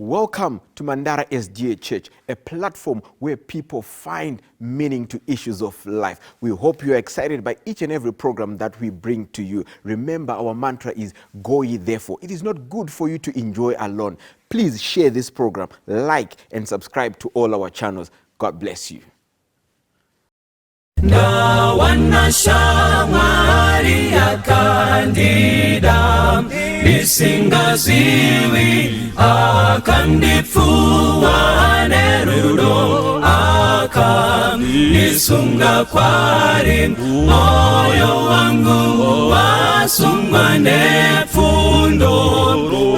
Welcome to Mandara SDA Church, a platform where people find meaning to issues of life. We hope you are excited by each and every program that we bring to you. Remember, our mantra is, go ye therefore. It is not good for you to enjoy alone. Please share this program, like and subscribe to all our channels. God bless you. Na wanashamari ya kandida bisingaziwi akandifua nerudo akanisunga kwari moyo wangu wasungwa nefundo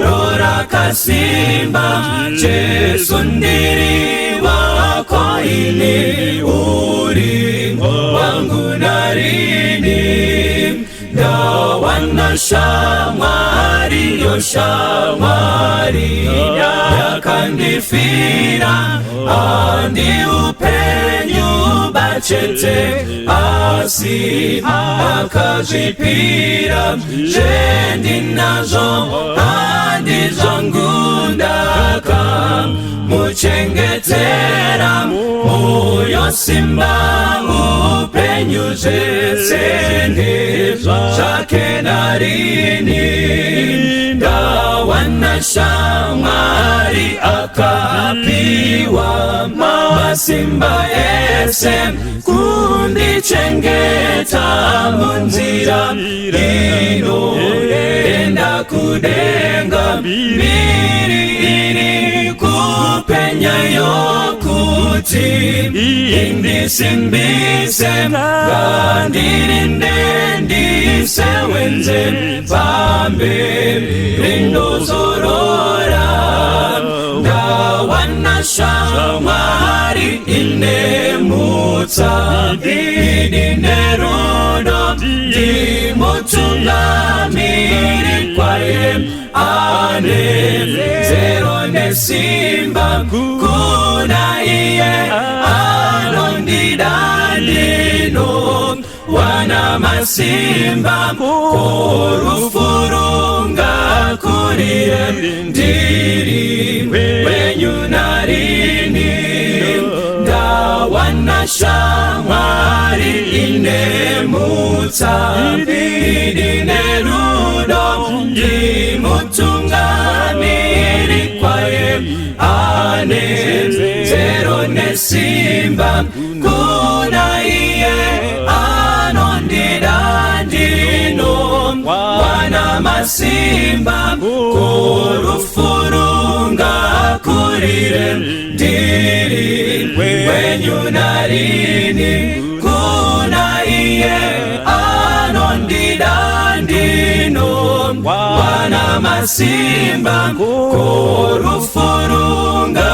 rora kasimba Jesu ndiri wako ili uri wangu narini na wanashamari yoshamari yakandifira andi upenyu bachete asi akajipira jendi nazo andi zangundaka muchengetera moyo simba upenyu zesende zake narini dawana shamari akapiwa masimba ese kundi chengeta munzira ino enda kudenga mbiri kupenya yokuti indisimbise gandirinde ndisewenze pambe rindo zorora dawana shamari inemutsa idinerudo dimutungamiri kwaye ane zero nesimba kuna iye anondidandino wana masimba korufurunga kuriye ndiri wenyu narini dawana shamari inemutsa idinerudo dimutungamiri kwaye ane zero nesimba kuna iye anondidandino wana masimba korufurunga kurire ndiri wenyu narini kuna iye anondidandino wana masimba korufurunga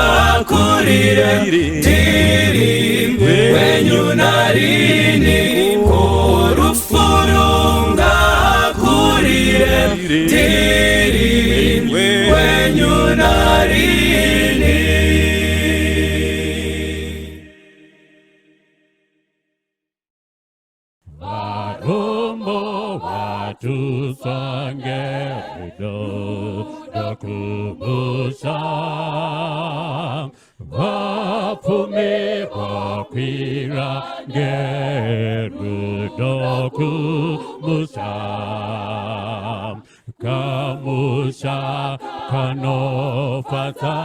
kurire ndiri wenyu narini korufurunga kurire ndiri wenyu narini. Varumbo watu sangedo dokubusa wapumi wakwira geru dokubusa kamusa kanofata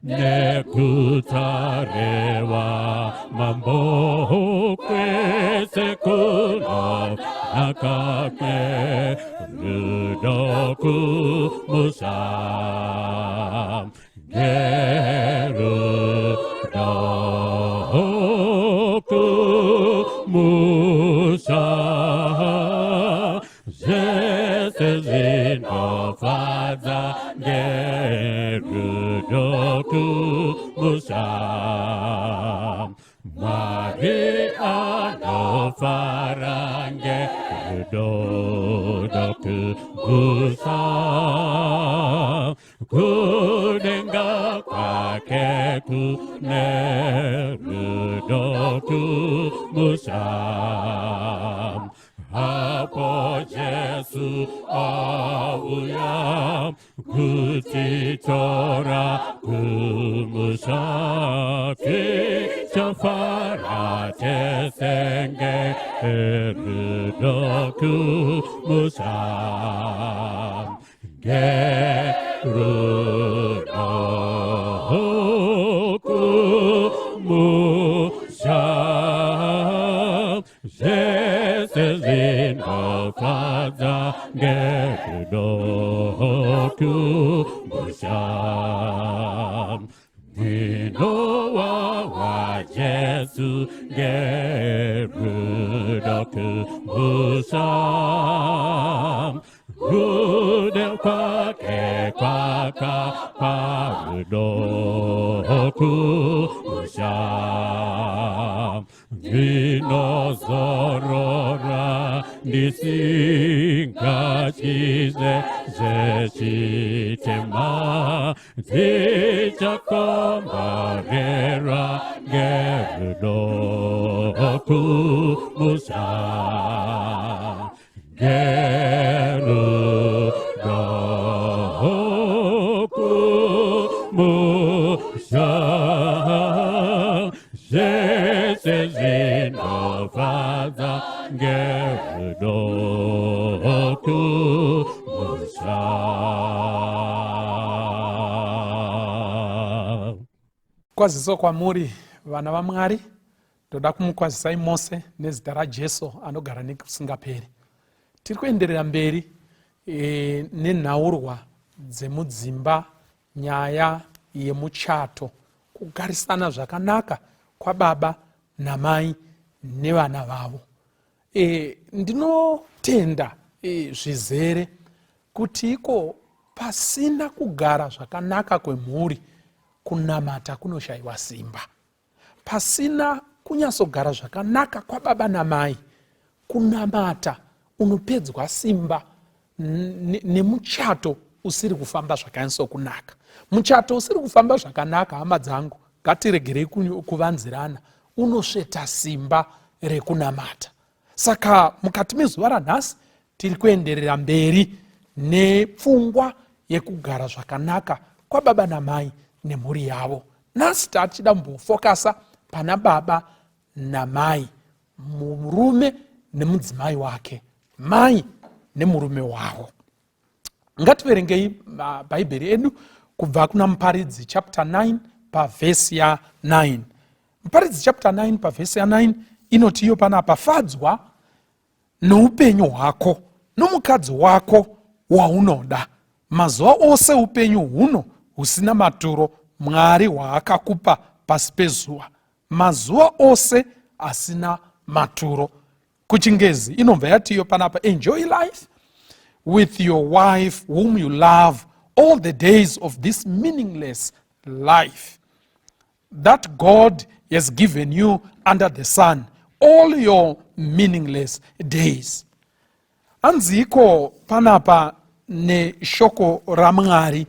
nekutarewa mambo kwese kuno nakake rudoku musa geru doku musa zezino faza geru doku musa Maria no farange doku musa kudenga kwake kuneru doku musa hapo Jesu auya kutitora 무사히 저파라 재생게 에르더그 무상 게르더그 무상 제세진어 파자 게르더그 무상 니노와 예수 게르더그 무상 우대과 개과가 바르더그 무상 니노서로라 니싱가 시세 제시테마 지자코 마레라 게르더그 무상 게르더그 무상 제세진어 파자 게르더그 무상. Kwaziso kwamuri vana vaMwari, ndoda kumukwazisai mose nezita raJesu anogara nekusingaperi. Tiri kuenderera mberi nenhaurwa dzemudzimba, nyaya yemuchato, kugarisana zvakanaka kwababa namai nevana vavo. Ndinotenda zvizere kuti iko pasina kugara zvakanaka kwemhuri kunamata kunoshayiwa simba. Pasina kunyatsogara zvakanaka kwababa namai kunamata unopedzwa simba nemuchato usiri kufamba zvakanyatso kunaka. Muchato usiri kufamba zvakanaka, hama dzangu, ngatiregerei kuvanzirana, unosveta simba rekunamata. Saka mukati mezuva ranhasi tiri kuenderera mberi nepfungwa yekugara zvakanaka kwababa namai nemhuri yavo. Nhasi tachida kumbofokasa pana baba namai, murume nemudzimai wake, mai nemurume wavo. Ngativerengei mabhaibheri edu kubva kuna Muparidzi chapter 9 pavhesi ya 9. Muparidzi chapter 9 pavhesi ya 9 inoti iyo panapa: fadzwa noupenyu hwako nomukadzi wako waunoda mazuva ose upenyu huno husina maturo Mwari hwaakakupa pasi pezuva, mazuva ose asina maturo. Kuchingezi inobva yati iyo panapa: enjoy life with your wife whom you love all the days of this meaningless life that God has given you under the sun, all your meaningless days. Anziko panapa neshoko raMwari: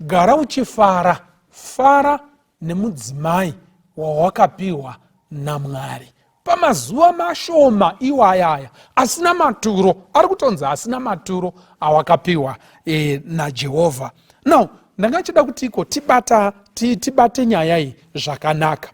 gara uchifara, fara nemudzimai wawakapiwa naMwari. Pamazuva mashoma iwayaya asina maturo, ari kutonzi asina maturo awakapiwa naJehovha. Now, ndangachida kutiko tibate nyaya iyi zvakanaka.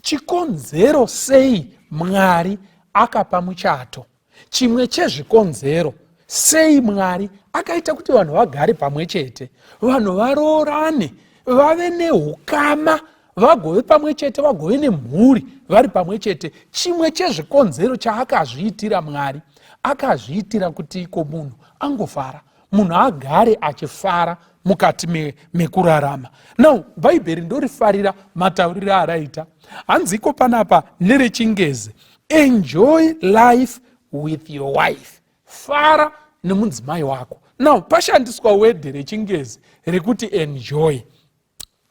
Chikonzero sei Mwari akapa muchato? Chimwe chezvikonzero sei Mwari akaita kuti vanhu vagare pamwe chete, vanhu varoorane, vave neukama, vagove pamwe chete, vagove nemhuri vari pamwe chete. Chimwe chezvikonzero chaakazviitira Mwari, akazviitira kuti iko munhu angofara, munhu agare achifara mukati mekurarama. Now, bhaibheri ndorifarira matauriro araita. Hanziko panapa nereChiNgezi: enjoy life with your wife, fara nemudzimai wako. Now, pashandiswa wedhi reChiNgezi rekuti enjoy.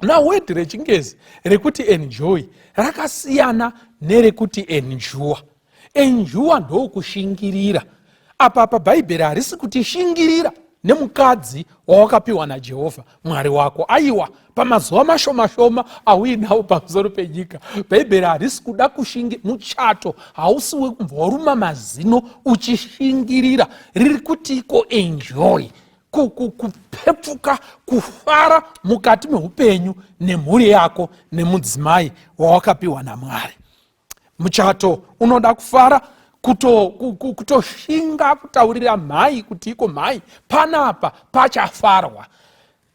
Now, wedhi reChiNgezi rekuti enjoy rakasiyana nerekuti endure. Endure ndokushingirira. Apa bhaibheri harisi kuti shingirira nemukadzi wawakapiwa naJehovha Mwari wako. Aiwa, pamazuva mashoma auinawo pamusoro penyika, bhaibheri harisi kuda kushingirira. Muchato hausiwe kubva waruma mazino uchishingirira, riri kuti iko enjoy, kupepuka, kufara mukati meupenyu nemhuri yako nemudzimai wawakapiwa naMwari. Muchato unoda kufara, kutoshinga, kutaurira mhai kuti iko mhai, panapa pachafarwa.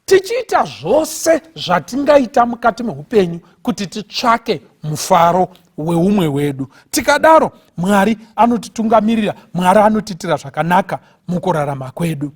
Tichiita zvose zvatingaita mukati meupenyu kuti titsvake mufaro weumwe wedu. Tikadaro Mwari anotitungamirira, Mwari anotiitira zvakanaka mukurarama kwedu.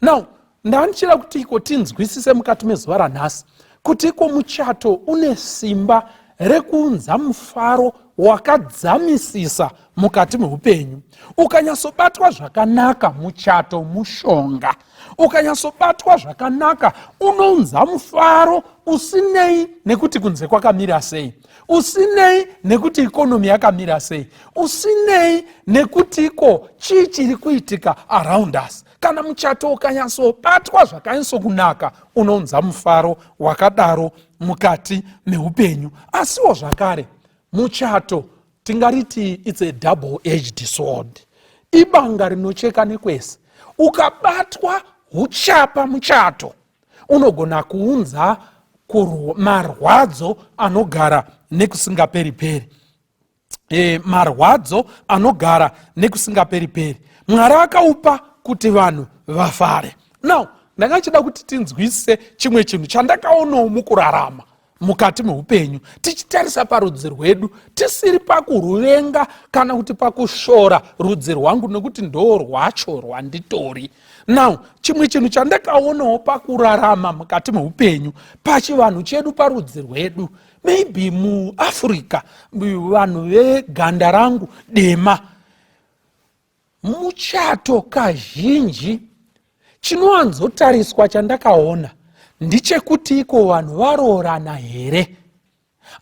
Now, ndanichira kuti iko tinzwisise mukati mezuva ranhasi kuti iko muchato une simba rekuunza mufaro wakadzamisisa mukati meupenyu. Ukanyatsobatwa zvakanaka muchato mushonga, ukanyatsobatwa zvakanaka unounza mufaro usinei nekuti kunze kwakamira sei, usinei nekuti ikonomi yakamira sei, usinei nekuti iko chii chiri kuitika around us. Kana muchato ukanyatsobatwa zvakanyatsokunaka unounza mufaro wakadaro mukati meupenyu. Asiwo zvakare muchato tingariti it's a double-edged sword, ibanga rinocheka nekwese. Ukabatwa huchapa muchato unogona kuunza marwadzo anogara nekusingaperi-peri. Marwadzo anogara nekusingaperi-peri. Mwari akaupa kuti vanhu vafare. Now, ndangachida kuti tinzwisise chimwe chinhu chandakaonawo mukurarama mukati meupenyu, tichitarisa parudzi rwedu, tisiri pakuruvenga kana kuti pakushora rudzi rwangu nekuti ndo rwacho rwanditori. Now, chimwe chinhu chandakaonawo pakurarama mukati meupenyu pachivanhu chedu, parudzi rwedu, maybe muAfrica, vanhu veganda rangu dema, muchato kazhinji chinowanzotariswa chandakaona ndichekuti iko vanhu varoorana here,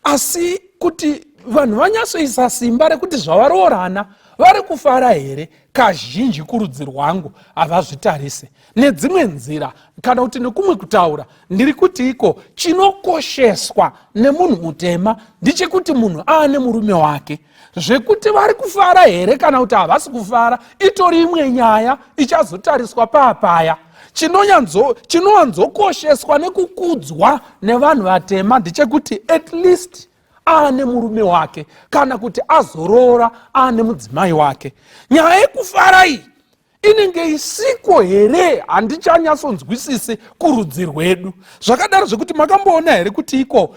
asi kuti vanhu vanyatsoisa simba rekuti zvavaroorana vari kufara here, kazhinji kurudzi rwangu havazvitarise. Nedzimwe nzira kana kuti nekumwe kutaura, ndiri kuti iko chinokosheswa nemunhu mutema ndichekuti munhu aane murume wake. Zvekuti vari kufara here kana kuti havasi kufara itori imwe nyaya ichazotariswa paapaya. Chinowanzokosheswa nekukudzwa nevanhu vatema ndechekuti at least aane murume wake kana kuti azorora aane mudzimai wake. Nyaya yekufara iyi inenge isiko here, handichanyatsonzwisisi kurudzi rwedu. Zvakadaro zvekuti makamboona here kuti iko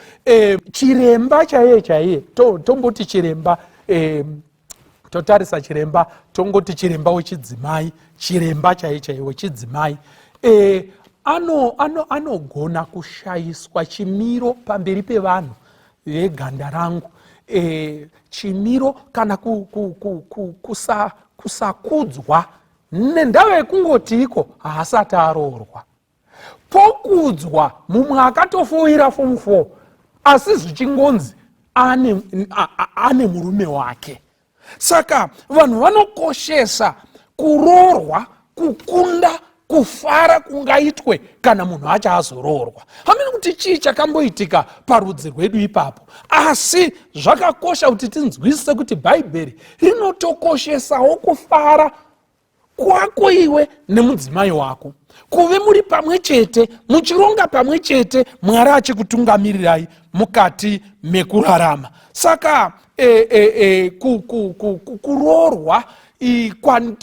chiremba chaiye tomboti chiremba, totarisa chiremba tongoti chiremba wechidzimai, chiremba chaiye wechidzimai, anogona kushayiswa chimiro pamberi pevanhu veganda rangu, chimiro kana kusakudzwa nendava yekungoti iko haasati aroorwa. Pokudzwa mumwe akatofoira form 4 asi zvichingonzi ane murume wake. Saka vanhu vanokoshesa kuroorwa, kukunda, kufara kungaitwe kana munhu acho azoroorwa. Hamene kuti chii chakamboitika parudzi rwedu ipapo, asi zvakakosha kuti tinzwisise kuti Bhaibheri rinotokoshesawo kufara kwako iwe nemudzimai wako, kuve muri pamwe chete, muchironga pamwe chete, Mwari achikutungamirirai mukati mekurarama. Saka kuroorwa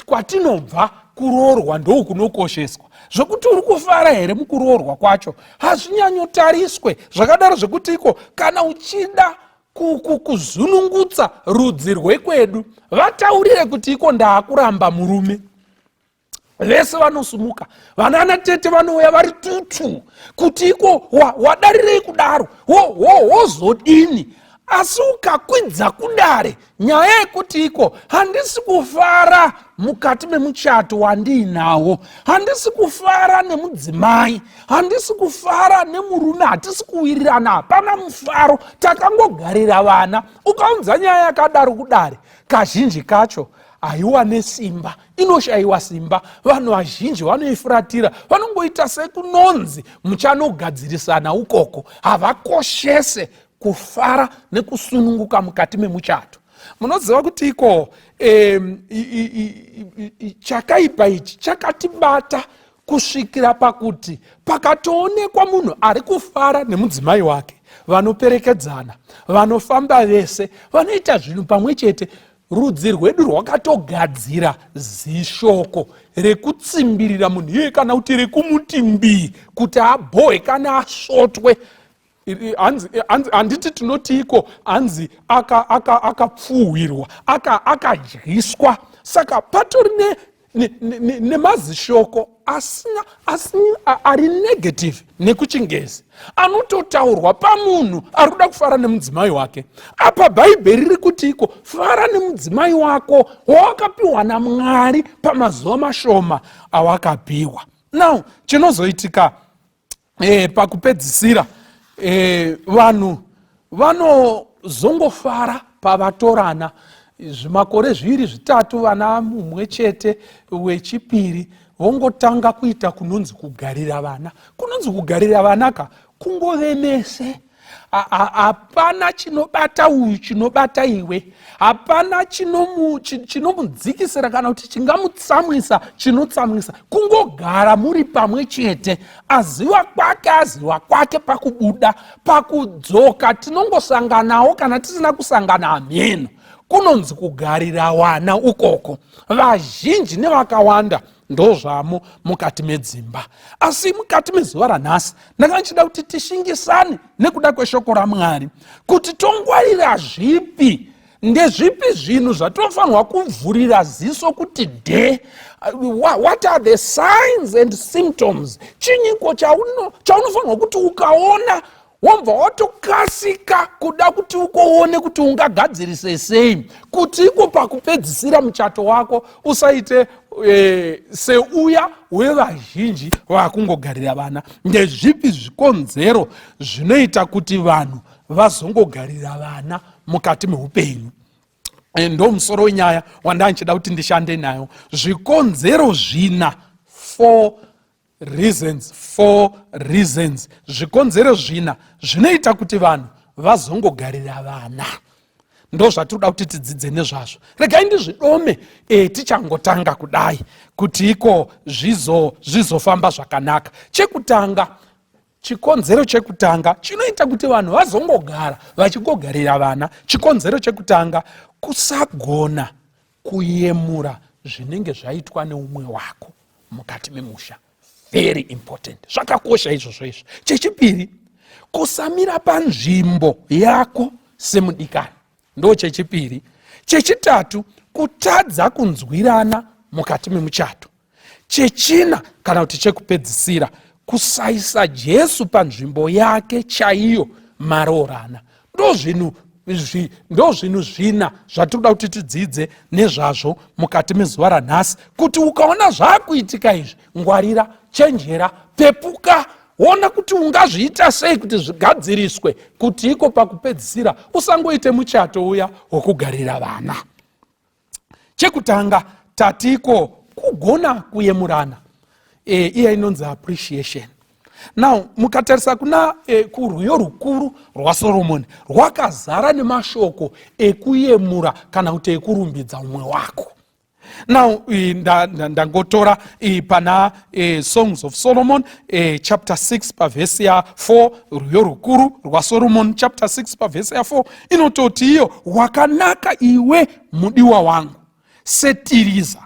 kwatinobva, kuroorwa ndo kunokosheswa. Zvokuti uri kufara here mukuroorwa kwacho hazvinyanyotariswe. Zvakadaro zvekuti iko kana uchida kuzunungutsa rudzi rwekwedu, vataurire kuti iko ndaakuramba murume. Vese vanosumuka, vanana tete vanouya vari tutu kuti iko wadarirei kudaro, wozodini. Asi ukakwidza kudare, nyaya yekuti iko handisi kufara mukati memuchato wandiinawo, handisi kufara nemudzimai, handisi kufara nemurume, hatisi kuwirirana, hapana mufaro, takangogarira vana. Ukaunza nyaya yakadaro kudare, kazhinji kacho haiwa nesimba, inoshayiwa simba. Vanhu vazhinji vanoifuratira, vanongoita sekunonzi muchanogadzirisana ukoko, havakoshese kufara nekusununguka mukati memuchato. Munoziva kuti iko chakaipa ichi chakatibata kusvikira pakuti pakatoonekwa munhu ari kufara nemudzimai wake, vanoperekedzana, vanofamba vese, vanoita zvinhu pamwe chete. Rudzi rwedu rwakatogadzira zishoko rekutsimbirira munhu iye kana kuti rekumuti mbii kuti abhoe kana asvotwe. Handiti tinotiko hanzi akapfuhwirwa, akadyiswa. Saka patori nemazishoko ari negative nekuchingezi anototaurwa pamunhu ari kuda kufara nemudzimai wake. Apa bhaibheri riri kutiko, fara nemudzimai wako wawakapiwa naMwari pamazuva mashoma awakapiwa. Now chinozoitika pakupedzisira, vanhu vanozongofara pavatorana zvimakore 2-3, vana mumwe chete wechipiri, vongotanga kuita kunonzi kugarira vana. Kunonzi kugarira vana kungovemese. Hapana chinobata uyu chinobata iwe, hapana chinomudzikisira kana kuti chingamutsamwisa chinotsamwisa. Kungogara muri pamwe chete, aziva kwake pakubuda, pakudzoka tinongosanganawo kana tisina kusangana ameno. Kunonzi kugarira wana ukoko. Vazhinji nevakawanda ndozvamo mukati medzimba. Asi mukati mezuva ranhasi ndakanchida kuti tishingisane nekuda kweshoko raMwari kuti tongwarira zvipi, ndezvipi zvinhu zvatofanirwa kuvhurira ziso kuti what are the signs and symptoms? Chinyiko chaunofanirwa kuti ukaona wobva watokasika kuda kuti ukoone kuti ungagadzirise sei kuti iko pakupedzisira muchato wako usaite seuya wevazhinji vakungogarira vana. Ndezvipi zvikonzero zvinoita kuti vanhu vazongogarira vana mukati meupenyu? Ndo musoro wenyaya wandanchida kuti ndishande nayo. Zvikonzero zvina, 4 reasons. Zvikonzero zvina zvinoita kuti vanhu vazongogarira vana. Ndo zvatinoda kuti tidzidze nezvazvo. Regai ndizvidome tichangotanga kudai kuti iko zvizofamba zvakanaka. Chekutanga, chikonzero chekutanga chinoita kuti vanhu vazongogara vachigogarira vana. Chikonzero chekutanga, kusagona kuyemura zvinenge zvaitwa neumwe wako mukati memusha. Very important. Zvakakosha izvozvo izvo. Chechipiri, kusamira panzvimbo yako semudikani. Ndo chechipiri. Chechitatu, kutadza kunzwirana mukati memuchato. Chechina kana kuti chekupedzisira, kusaisa Jesu panzvimbo yake chaiyo maroorana. Ndo zvinhu zvina zvatinoda kuti tidzidze nezvazvo mukati mezuva ranhasi, kuti ukaona zvakuitika izvi, ngwarira, chenjera, pepuka, ona kuti ungazviita sei kuti zvigadziriswe kuti iko pakupedzisira usangoite muchato uya wokugarira vana. Chekutanga, tatiko kugona kuyemurana, iya inonzi appreciation. Now mukatarisa kuna kurwiyo rukuru rwaSoromoni rwakazara nemashoko ekuyemura kana kuti ekurumbidza umwe wako. Now ndangotora pana Songs of Solomon chapter 6 pavhesi ya 4, rwiyo rukuru rwaSoromoni chapter 6 pavhesi ya 4 inototi iyo, wakanaka iwe mudiwa wangu seTiriza,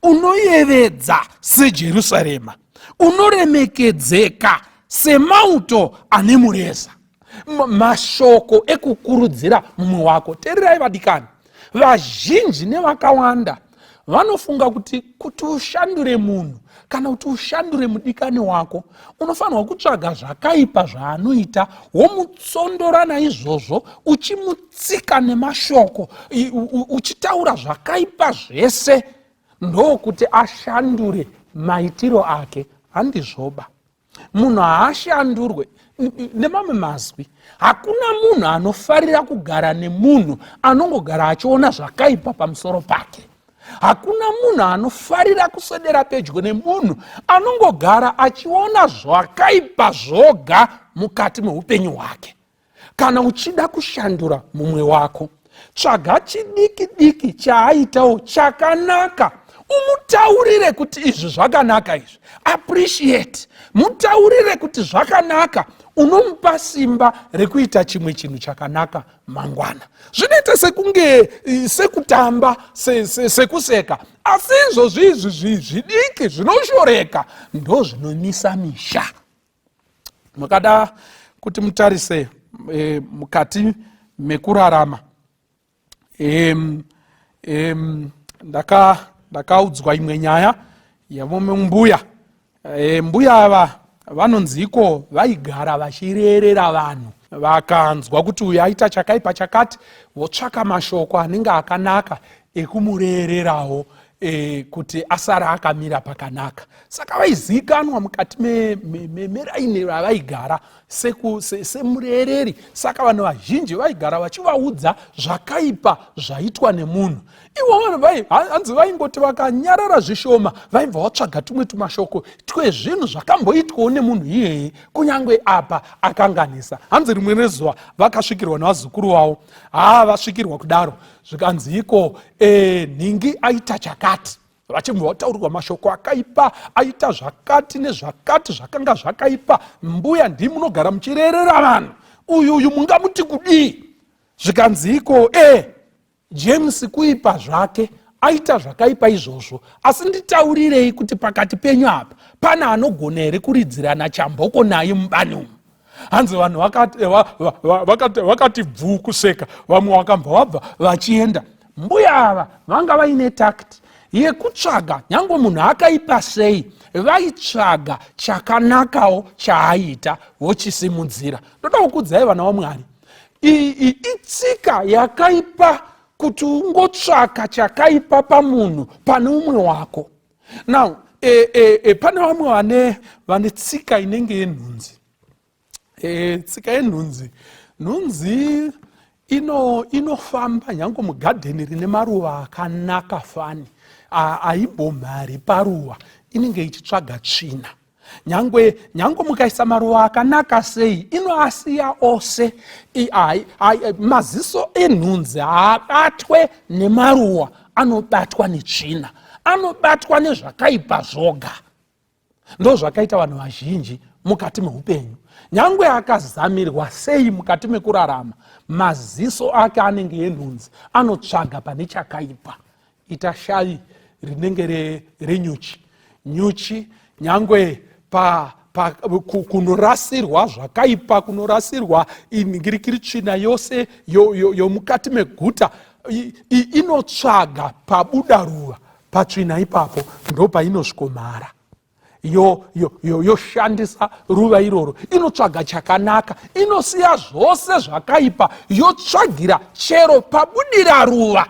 unoyevedza seJerusarema, unoremekedzeka semauto ane mureza. Mashoko ekukurudzira mumwe wako. Teererai vadikani, vazhinji nevakawanda vanofunga kuti ushandure munhu kana kuti ushandure mudikani wako unofanirwa kutsvaga zvakaipa zvaanoita womutsondora naizvozvo, uchimutsika nemashoko, uchitaura zvakaipa zvese ndokuti ashandure maitiro ake. Handizvoba. Munhu haashandurwe nemamwe mazwi. Hakuna munhu anofarira kugara nemunhu anongogara achiona zvakaipa pamusoro pake. Hakuna munhu anofarira kuswedera pedyo nemunhu anongogara achiona zvakaipa zvoga mukati meupenyu hwake. Kana uchida kushandura mumwe wako, tsvaga chidiki diki chaaitawo chakanaka umutaurire kuti izvi zvakanaka, izvi appreciate, mutaurire kuti zvakanaka, unomupa simba rekuita chimwe chinhu chakanaka mangwana. Zvinoita sekunge sekutamba, sekuseka, asi izvozvi zvidiki zvinoshoreka ndo zvinonisa misha. Mukada kuti mutarise mukati mekurarama, ndakaudzwa imwe nyaya yavome mbuya. Mbuya ava vanonziko vaigara vachirerera vanhu, vakanzwa kuti uyu aita chakaipa chakati, votsvaka mashoko anenge akanaka ekumurererawo kuti asara akamira pakanaka. Saka vaizikanwa mukati meraini ravaigara semurereri. Saka vanhu vazhinji vaigara vachivaudza zvakaipa zvaitwa nemunhu. Ivo vanhu hanzi vaingoti vakanyarara zvishoma vaibva vatsvaga tumwe tumashoko twezvinhu zvakamboitwawo nemunhu iyeye, kunyange apa akanganisa. Hanzi rimwe nezuva vakasvikirwa navazukuru vavo, vasvikirwa kudaro, zvikanzi iko nhingi aita chakati, vachibva vataurirwa mashoko akaipa, aita zvakati nezvakati zvakanga zvakaipa. Mbuya ndimi munogara muchirerera vanhu, uyu mungamuti kudii? Zvikanzi iko James kuipa zvake aita zvakaipa izvozvo, asi nditaurirei kuti pakati penyu apa pana anogona here kuridzirana chamboko naye mubani umu? Hanzi vanhu vakati bvuu kuseka, vamwe vakambva vabva vachienda. Mbuya ava vanga vaine takti yekutsvaga, nyange munhu akaipa sei, vaitsvaga chakanakawo chaaita vochisimudzira. Ndoda kukuudzai vana vaMwari, itsika yakaipa kuti ungotsvaka chakaipa pamunhu pane umwe wako. Now, pane vamwe vane tsika inenge yenhunzi. Tsika yenhunzi, nhunzi inofamba nyange mugadheni rine maruva akanaka fani, aibomhari paruva, inenge ichitsvaga tsvina. Nyange mukaisa maruva akanaka sei, inoasiya ose. Maziso enhunzi haabatwe nemaruva, anobatwa netsvina, anobatwa nezvakaipa zvoga. Ndo zvakaita vanhu vazhinji mukati meupenyu. Nyange akazamirwa sei mukati mekurarama, maziso ake anenge enhunzi, anotsvaga pane chakaipa. Ita shai rinenge renyuchi. Nyuchi nyange kunorasirwa zvakaipa, kunorasirwa iningirikiri tsvina yose yomukati meguta, inotsvaga pabuda ruva, patsvina ipapo ndo painosvikomhara. Yoshandisa ruva iroro, inotsvaga chakanaka, inosiya zvose zvakaipa, yotsvagira chero pabudira ruva.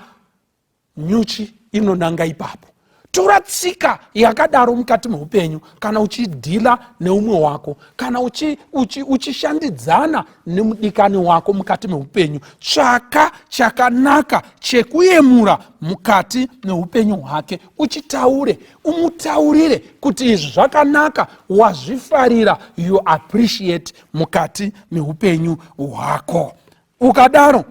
Nyuchi inonanga ipapo. Tora tsika yakadaro mukati meupenyu kana uchidhila neumwe wako, kana uchishandidzana nemudikani wako mukati meupenyu. Tsvaka chakanaka chekuyemura mukati meupenyu hwake, umutaurire kuti izvi zvakanaka, wazvifarira, you appreciate mukati meupenyu hwako. Ukadaro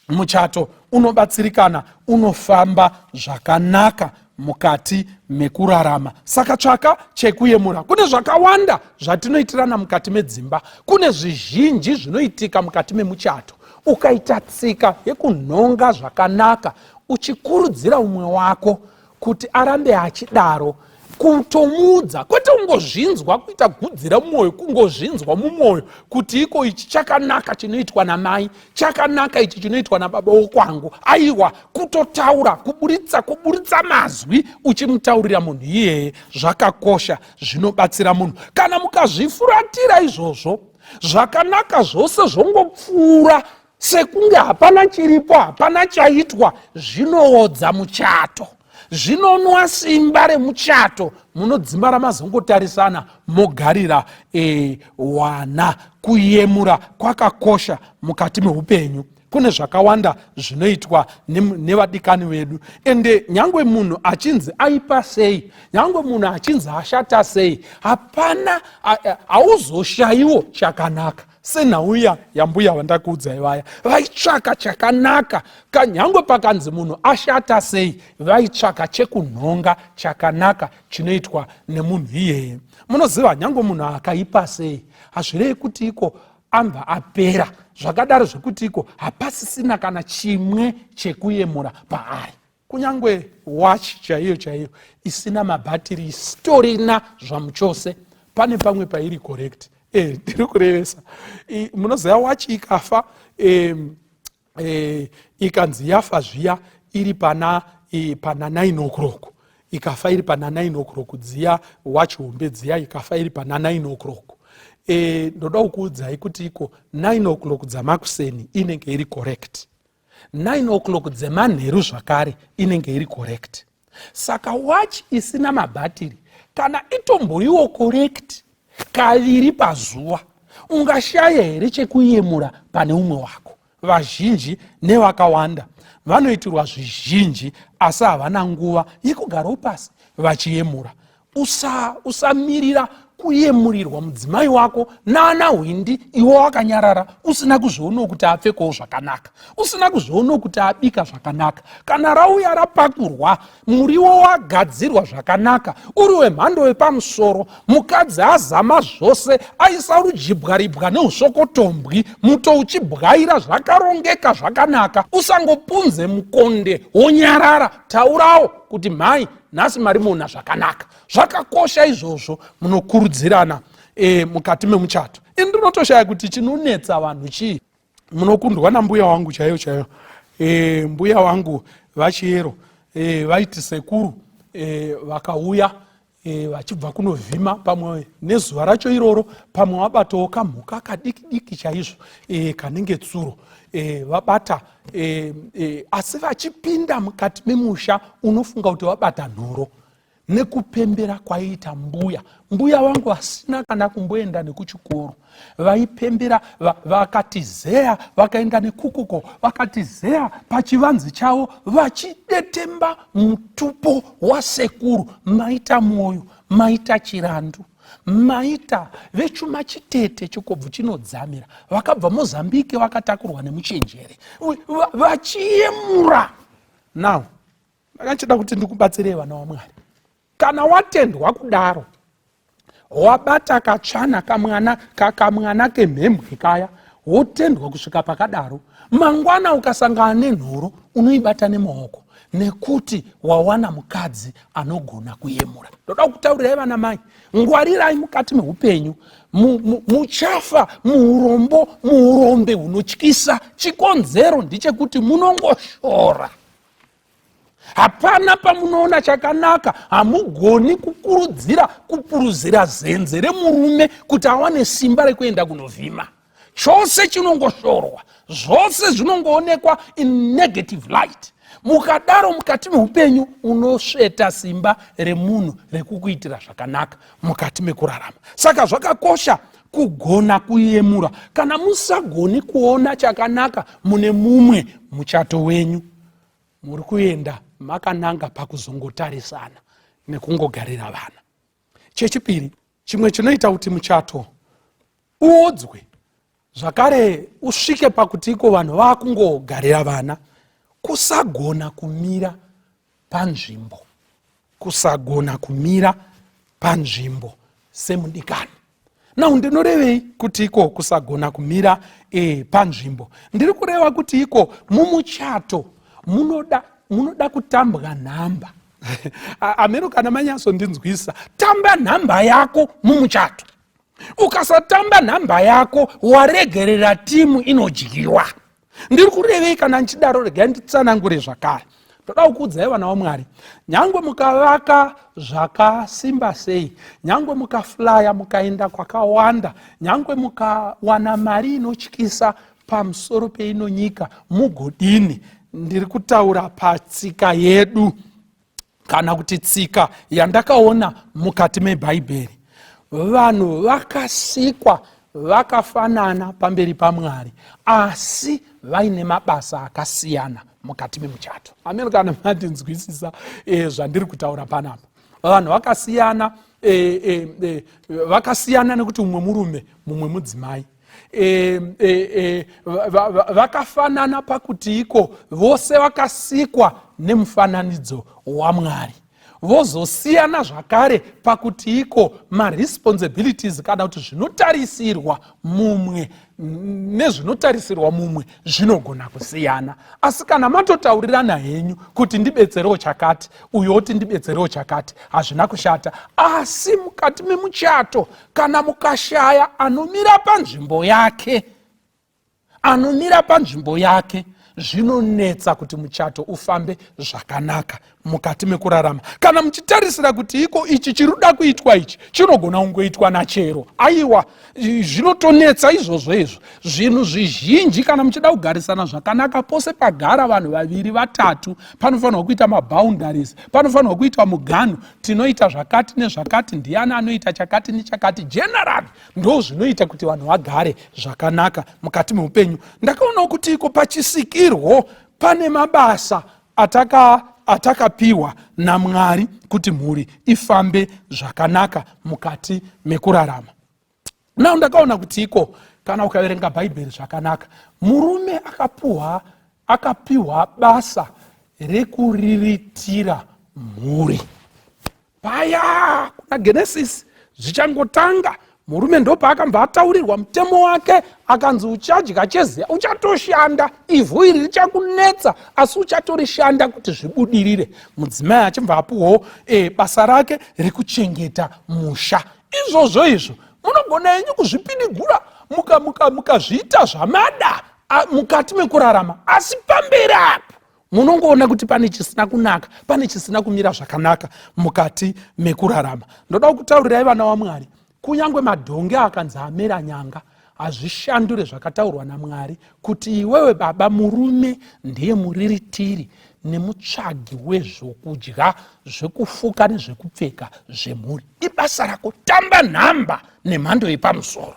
muchato unobatsirikana, unofamba zvakanaka mukati mekurarama. Saka tsvaka chekuyemura. Kune zvakawanda zvatinoitirana mukati medzimba, kune zvizhinji zvinoitika mukati memuchato. Ukaita tsika yekunhonga zvakanaka, uchikurudzira umwe wako kuti arambe achidaro, kutomuudza, kwete ungozvinzwa kuita gudzira mumwoyo, kungozvinzwa mumwoyo kuti iko ichi chakanaka chinoitwa namai, chakanaka ichi chinoitwa nababa wokwangu. Aiwa, kutotaura, kuburitsa mazwi uchimutaurira munhu iyeye, zvakakosha, zvinobatsira munhu. Kana mukazvifuratira izvozvo, zvakanaka zvose zvongopfuura sekunge hapana chiripo, hapana chaitwa, zvinoodza muchato, zvinonwa simba remuchato, munodzimba ramazongotarisana mogarira wana. Kuyemura kwakakosha mukati meupenyu. Kune zvakawanda zvinoitwa nevadikani vedu, ende nyange munhu achinzi aipa sei, nyange munhu achinzi ashata sei, hapana, hauzoshayiwo chakanaka. senhauya yambuya vandakuudzai vaya vaitsvaka chakanaka, kanyangwe pakanzi munhu ashata sei vaitsvaka chekunhonga chakanaka chinoitwa nemunhu iyeye. Munoziva nyangwe munhu akaipa sei hazvirei kuti iko ambva apera, zvakadaro zvekuti iko hapasisina kana chimwe chekuyemura paari. Kunyangwe watch chaiyo chaiyo isina mabhatiri, isitorina zvamuchose, pane pamwe pairi correct. Ndiri kurevesa, munoziva watch ikafa, ikanzi yafa zviya iri pana 9 o'clock, ikafa iri pana 9 o'clock, dziya watch hombe dziya ikafa iri pana 9 o'clock. Ndoda kukuudzai kuti iko 9 o'clock dzamakuseni inenge iri correct, 9 o'clock dzemanheru zvakare inenge iri correct. Saka watch isina mabhatiri kana itomboriwo correct kaviri pazuva, ungashaya here chekuyemura pane umwe wako? Vazhinji nevakawanda vanoitirwa zvizhinji asi havana nguva yekugarawo pasi vachiyemura. Usamirira kuyemurirwa mudzimai wako nana hwindi iwo wakanyarara usina kuzvionawo kuti apfekawo zvakanaka, usina kuzvionawo kuti abika zvakanaka. Kana rauya rapakurwa, muriwo wagadzirwa zvakanaka, uri wemhando yepamusoro, mukadzi azama zvose, aisa rujibwaribwa neusvokotombwi, muto uchibwaira zvakarongeka zvakanaka, usangopunze mukonde wonyarara. Taurawo kuti mhai nhasi mari muona zvakanaka. Zvakakosha izvozvo munokurudzirana mukati memuchato. Ndinotoshaya kuti chinonetsa vanhu chii. Munokundwa nambuya wangu chaiyo chaiyo. Mbuya wangu vachiyero vaiti sekuru vakauya vachibva kunovhima, pamwe nezuva racho iroro, pamwe vabatawo kamhuka kadiki diki chaizvo kanenge tsuro, vabata asi vachipinda mukati memusha unofunga kuti vabata nhoro. Nekupembera kwaiita mbuya vangu asina kana kumboenda nekuchikoro, vaipembera vakatizeya, vakaenda nekukuko, vakatizeya pachivanze chavo, vachidetemba mutupo wasekuru. Maita mwoyo, maita chirandu, maita vechuma chitete chikobvu chinodzamira, vakabva Mozambique vakatakurwa nemuchenjere, vachiyemura. Now ndakachida kuti ndikubatsirei vana vaMwari. Kana watendwa kudaro, wabata katsvana kamwana kemhembwe kaya, wotendwa kusvika pakadaro, mangwana ukasangana nenhoro unoibata nemaoko, nekuti wawana mukadzi anogona kuyemura. Ndoda kutaurirai vana mai, ngwarirai mukati meupenyu, muchafa muurombe hunotyisa. Chikonzero ndechekuti munongoshora. Hapana pamunoona chakanaka, hamugoni kupuruzira zenze remurume kuti awane simba rekuenda kunovhima. Chose chinongoshorwa, zvose zvinongoonekwa in negative light. Mukadaro mukati meupenyu unosveta simba remunhu rekukuitira zvakanaka mukati mekurarama. Saka zvakakosha kugona kuyemura. Kana musagoni kuona chakanaka mune mumwe muchato wenyu, muri kuenda makananga pakuzongotarisana nekungogarira vana. Chechipiri, chimwe chinoita kuti muchato uodzwe zvakare usvike pakuti iko vanhu vakungogarira vana, kusagona kumira panzvimbo. Kusagona kumira panzvimbo semudikani. Now ndinorevei kuti iko kusagona kumira panzvimbo? Ndiri kureva kuti iko mumuchato munoda kutambwa nhamba. Ameno kana manyaso ndinzwisa, tamba nhamba yako mumuchato. Ukasatamba nhamba yako, waregerera timu inodyiwa. Ndiri kurevei kana nchidaro, regai nditsanangure zvakare. Ndoda kukuudzai vana vaMwari, nyangwe mukavaka zvakasimba sei, nyangwe mukaflaya mukaenda kwakawanda, nyangwe mukawana mari inotyisa pamusoro peinonyika, mugodini. Ndiri kutaura patsika yedu, kana kuti tsika yandakaona mukati meBhaibheri. Vanhu vakasikwa vakafanana pamberi paMwari, asi vaine mabasa akasiyana mukati memuchato. Ameno kana mandinzwisisa zvandiri kutaura panapa. Vanhu vakasiyana, vakasiyana nekuti mumwe murume mumwe mudzimai. vakafanana pakuti iko vose vakasikwa nemufananidzo waMwari. Vozosiyana zvakare pakuti iko maresponsibilities kana kuti zvinotarisirwa mumwe nezvinotarisirwa mumwe zvinogona kusiyana. Asi kana matotaurirana henyu kuti ndibetserewo chakati, uyo oti ndibetserewo chakati, hazvina kushata. Asi mukati memuchato kana mukashaya anomira panzvimbo yake, zvinonetsa kuti muchato ufambe zvakanaka mukati mekurarama. Kana muchitarisira kuti iko ichi chiruda kuitwa ichi chinogona kungoitwa nachero, aiwa, zvinotonetsa izvozvo. Zvinhu zvizhinji kana muchida kugarisana zvakanaka, pose pagara vanhu vaviri vatatu, panofanirwa kuita maboundaries, panofanirwa kuita mugano, tinoita zvakati nezvakati, ndiani anoita chakati nechakati. Generally ndo zvinoita kuti vanhu vagare zvakanaka mukati meupenyu. Ndakaona kuti iko pachisikirwo pane mabasa atakapiwa naMwari kuti mhuri ifambe zvakanaka mukati mekurarama. Nao ndakaona kuti iko kana ukaverenga Bhaibheri zvakanaka, murume akapiwa basa rekuriritira mhuri. Paya kuna Genesis zvichangotanga, murume ndo paakambva ataurirwa mutemo wake, akanzi uchadya cheziya uchatoshanda, ivhu iri richakunetsa asi uchatorishanda kuti zvibudirire. Mudzimai achibva apuwawo basa rake rekuchengeta musha. Izvozvo munogona henyu kuzvipidigura mukazviita zvamada mukati mekurarama, asi pamberi apo munongoona kuti pane chisina kunaka, pane chisina kumira zvakanaka mukati mekurarama. Ndoda kutaurirai vana vaMwari, kunyangwe madhonge akanzi amera nyanga, hazvishandure zvakataurwa naMwari kuti iwewe baba, murume ndiye muriritiri nemutsvagi wezvokudya, zvekufuka nezvekupfeka zvemhuri. Ibasa rako, tamba nhamba nemhando yepamusoro.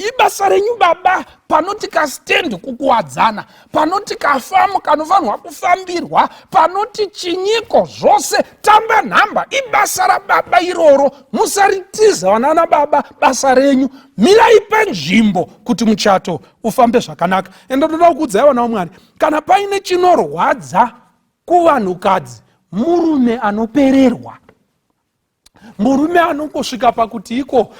Ibasa renyu baba, panoti kasitendi kukuwadzana, panoti kafamu kanofanirwa kufambirwa, panoti chinyiko, zvose tamba nhamba. Ibasa rababa iroro, musaritiza vanana baba basa renyu. Mirai panzvimbo kuti muchato ufambe zvakanaka. Ende ndoda kukuudzai vana vaMwari, kana paine chinorwadza kuvanhukadzi, murume anopererwa, murume anongosvika pakuti iko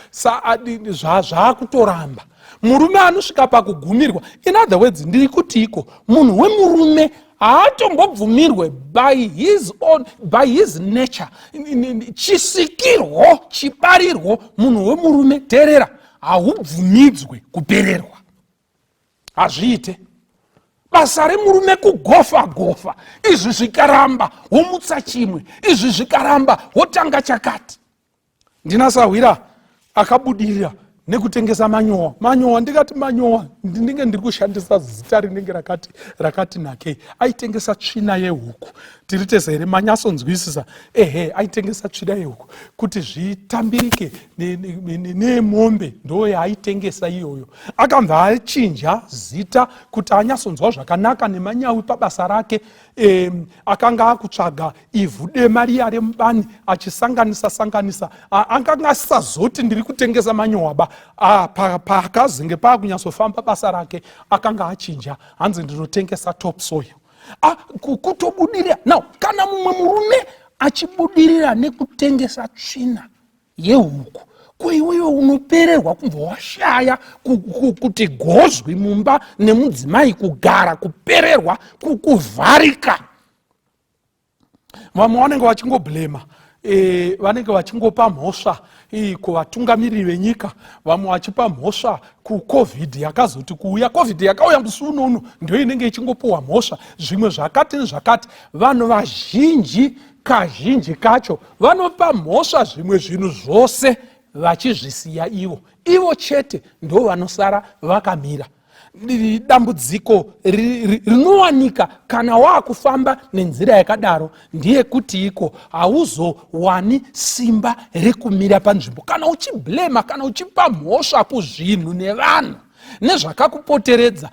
zvaakutoramba, murume anosvika pakugumirwa. In other words, ndiri kuti iko munhu wemurume haatombobvumirwe by his nature, chisikirwo, chibarirwo. Munhu wemurume, teerera, haubvumidzwe kupererwa, hazviite. Basa remurume kugofa, izvi zvikaramba womutsa chimwe, izvi zvikaramba wotanga chakati. Ndinasahwira akabudirira nekutengesa manyowa. Ndikati manyowa ndinenge ndiri kushandisa zita rinenge rakati nakei. Aitengesa tsvina yehuku, tiri tese here manyasonzwisisa. Aitengesa tsvina yehuku kuti zvitambirike nemombe, ndo yaaitengesa iyoyo. Akabva achinja zita kuti anyasonzwa zvakanaka nemanyawi pabasa rake. Akanga akutsvaga ivhu dema riya remubani, achisanganisa. Akanga asisazoti ndiri kutengesa manyowa ba. Pakazenge pakunyasofamba basa rake, akanga achinja, hanzi ndinotengesa topsoil. Kutobudirira. Now, kana mumwe murume achibudirira nekutengesa tsvina yehuku, kuiwewe unopererwa kubva washaya kuti gozwi mumba nemudzimai, kugara, kupererwa, kuvharika. Vamwe vanenge vachingoblema, vanenge vachingopa mhosva kuvatungamiriri venyika, vamwe vachipa mhosva kuCovid yakazoti kuuya. Covid yakauya musi uno ndio inenge ichingopuwa mhosva. Zvimwe zvakati nezvakati, vanhu vazhinji, kazhinji kacho vanopa mhosva zvimwe zvinhu zvose vachizvisiya ivo chete ndo vanosara vakamira. Dambudziko rinowanika kana waakufamba nenzira yakadaro ndiye kuti iko hauzowani simba rekumira panzvimbo. Kana uchiblema, kana uchipa mhosva kuzvinhu nevanhu nezvakakupoteredza,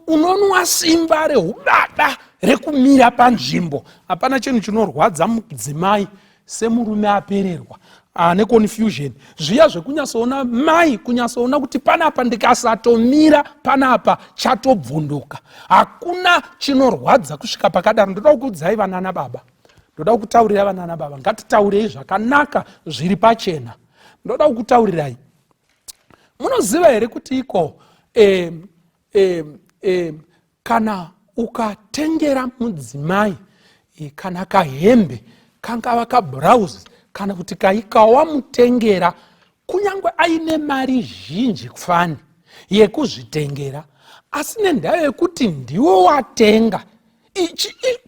unonwa simba rehubada rekumira panzvimbo. Hapana chinhu chinorwadza mudzimai semurume apererwa. ane confusion zviya zvekunyasoona mai kunyasoona kuti panapa ndikasatomira panapa chatobvunduka, hakuna chinorwadza kusvika pakadaro. Ndoda kukuudzai vana nababa, ndoda kukutaurira vana nababa, ngatitaurei zvakanaka zviri pachena. Ndoda kukutaurirai, munoziva here kuti iko kana ukatengera mudzimai kana kahembe kangava kabhurauzi kana kuti kaikawamutengera kunyangwe aine mari zhinji kufani yekuzvitengera, asi nendaa yekuti ndiwe watenga,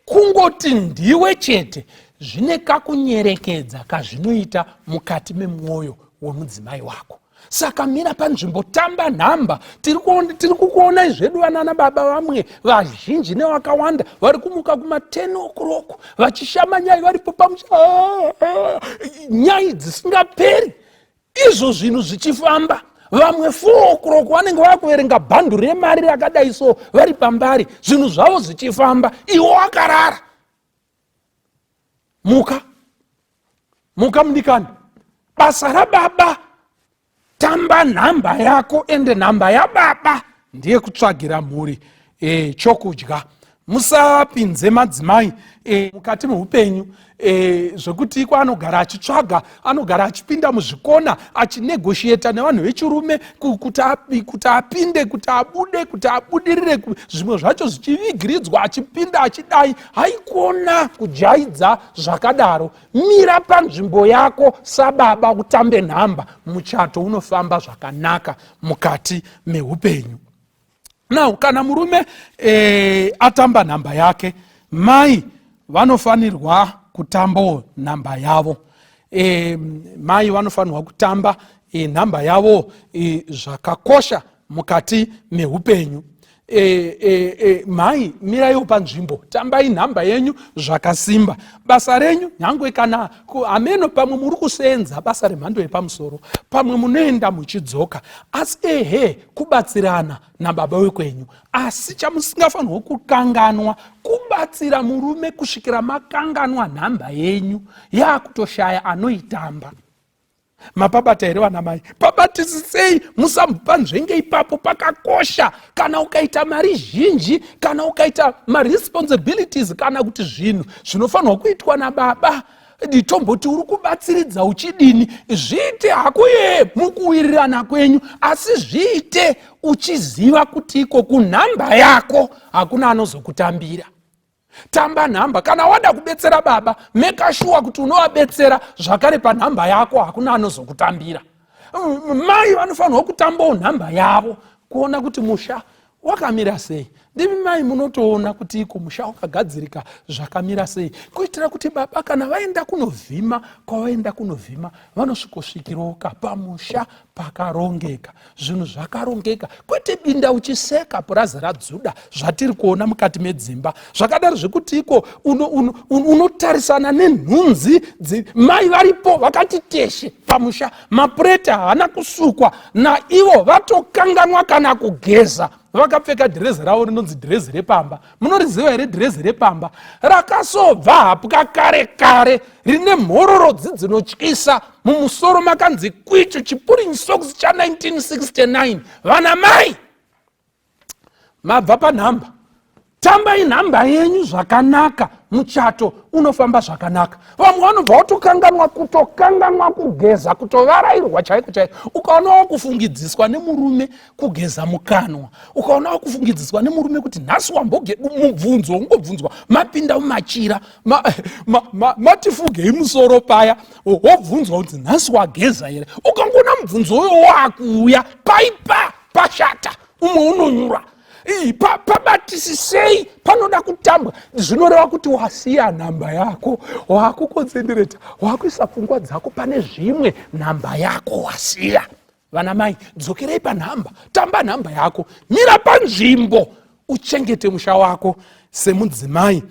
kungoti ndiwe chete, zvine kakunyerekedza kazvinoita mukati memwoyo womudzimai wako. Saka mira panzvimbo, tamba nhamba. Tiri kukuona zvedu vana baba vamwe vazhinji nevakawanda vari kumuka kuma 10 o'clock vachishama nyaya varipo pamusha, nyaya dzisingaperi. Izvo zvinhu zvichifamba, vamwe 4 o'clock vanenge vakuverenga bhandu remari rakadai so vari pambari, zvinhu zvavo zvichifamba, iwo wakarara. Muka mudikani, basa rababa tamba nhamba yako, ende nhamba yababa ndiye kutsvagira mhuri chokudya. Musapinze madzimai mukati meupenyu zvekuti iko anogara achitsvaga, anogara achipinda muzvikona achinegotiata nevanhu vechirume kuti apinde, kuti abude, kuti abudirire, zvimwe zvacho zvichivigiridzwa, achipinda achidai. Haikona kujaidza zvakadaro. Mira panzvimbo yako sababa, utambe nhamba, muchato unofamba zvakanaka mukati meupenyu. Now, kana murume atamba nhamba yake, mai vanofanirwa kutambawo nhamba yavo. Mai vanofanirwa kutamba nhamba yavo zvakakosha mukati meupenyu. Mai miraiwo panzvimbo, tambai nhamba yenyu zvakasimba. Basa renyu nyangwe kana ameno pamwe muri kusenza basa remhando yepamusoro, pamwe munoenda muchidzoka, asi kubatsirana nababa wekwenyu. Asi chamusingafanirwa kukanganwa kubatsira murume kusvikira makanganwa nhamba yenyu yakutoshaya anoitamba. Mapabata here vana mai, pabatisisei, musamupa nzvenge ipapo, pakakosha. Kana ukaita mari zhinji, kana ukaita responsibilities, kana kuti zvinhu zvinofanirwa kuitwa nababa, nditomboti uri kubatsiridza uchidini, zviite hakuye mukuwirirana kwenyu, asi zviite uchiziva kuti iko kunhamba yako hakuna anozokutambira. Tamba nhamba. Kana wada kubetsera baba, make sure kuti unovabetsera zvakare panhamba yako, hakuna anozokutambira. Mai vanofanirwa kutambawo nhamba yavo, kuona kuti musha wakamira sei. Ndimi mai munotoona kuti iko musha wakagadzirika zvakamira sei, kuitira kuti baba kana vaenda kunovhima, kwavaenda kunovhima, vanosvikosvikirawo pamusha pakarongeka, zvinhu zvakarongeka, kwete binda uchiseka purazi radzuda zvatiri kuona mukati medzimba. Zvakadaro zvekuti iko unotarisana nenhunzi, mai varipo vakati teshe pamusha, mapureti haana kusukwa, naivo vatokanganwa kana kugeza, vakapfeka dhirezi ravo rinonzi dhirezi repamba. Munoriziva here dhirezi repamba? Rakasobva hapwa kare kare, rine mhororodzi dzinotyisa, mumusoro makanzi kwichu, chipuring socks cha 1969. Vana mai, mabva panhamba. Tambai nhamba yenyu zvakanaka, muchato unofamba zvakanaka. Vamwe vanobva kutokanganwa kugeza, kutovarairwa chaiko chaiko. Ukaonawo kufungidziswa nemurume kugeza mukanwa, ukaonawo kufungidziswa nemurume kuti nhasi mubvunzo ungobvunzwa, mapinda mumachira, matifugei musoro paya, wobvunzwa kuti nhasi wageza here. Ukangona mubvunzo uyo wakuuya, pashata, umwe unonyura. Pabatisisei, panoda kutambwa. Zvinoreva kuti wasiya nhamba yako, wakukonsendereta, wakuisa pfungwa dzako pane zvimwe, nhamba yako wasiya. Vana mai, dzokerei panhamba, tamba nhamba yako, mira panzvimbo, uchengete musha wako semudzimai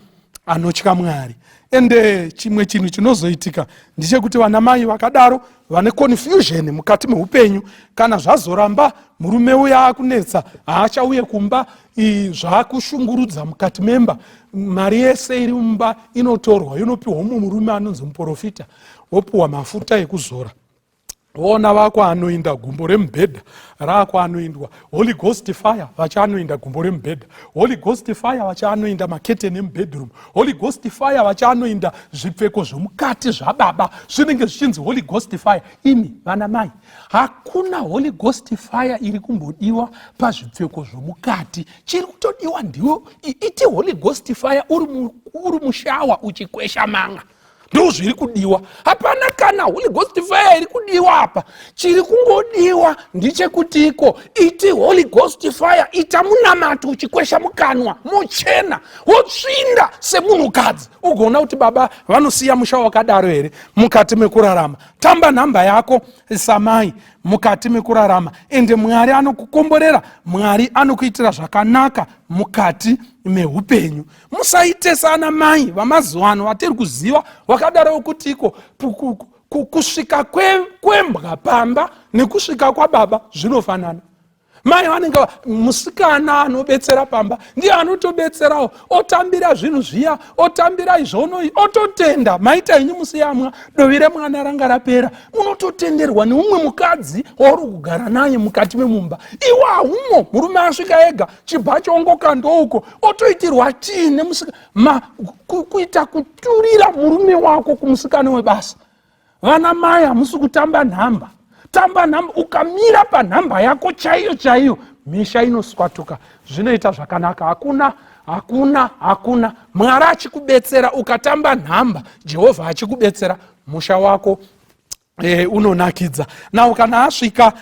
anotya Mwari. Ende chimwe chinhu chinozoitika ndechekuti vana mai vakadaro vane confusion mukati meupenyu, kana zvazoramba murume uya akunetsa, haachauye kumba, zvakushungurudza mukati memba, mari yese iri mumba inotorwa inopiwa murume anonzi muprofita. wopuwa mafuta ekuzora, ona vako anoinda gumbo remubhedha rako anoindwa Holy Ghost fire vachanoinda gumbo remubhedha, Holy Ghost fire vachanoinda maketeni emubedroom, Holy Ghost fire vachanoinda zvipfeko zvomukati zvababa zvinenge zvichinzi Holy Ghost fire. Imi vana mai, hakuna Holy Ghost fire iri kumbodiwa pazvipfeko zvomukati. Chiri kutodiwa ndiwo iti Holy Ghost fire uri mushawa uchikwesha manga, ndo zviri kudiwa. Hapana kana Holy Ghost fire iri kudiwa apa. Chiri kungodiwa ndichekutiko iti Holy Ghost fire ita munamato uchikwesha mukanwa muchena wotsvinda semunhukadzi, ugoona kuti baba vanosiya musha wakadaro here mukati mekurarama. Tamba nhamba yako samai mukati mekurarama, ende Mwari anokukomborera, Mwari anokuitira zvakanaka mukati meupenyu. Musaite sana mai vamazuva ano vatiri kuziva wakadaro kutiko kusvika kwembwa pamba nekusvika kwababa zvinofanana. Mai vanenge musikana anobetsera pamba ndiye anotobetserawo, otambira zvinhu zviya, otambira izvono, ototenda. Maita inyu musiyamwa dovi remwana ranga rapera, unototenderwa neumwe mukadzi wauri kugara naye mukati memumba. Iwe haumo, murume asvika ega chibhachongoka ndouko otoitirwa tii nemusikana kuita kuturira murume wako kumusikana webasa. Vana mai hamusi kutamba nhamba. Tamba nhamba, ukamira panhamba yako chaiyo chaiyo misha inoswatuka. Zvinoita zvakanaka. Hakuna Mwari achikubetsera ukatamba nhamba, Jehovha achikubetsera, musha wako unonakidza. Nawo kana asvika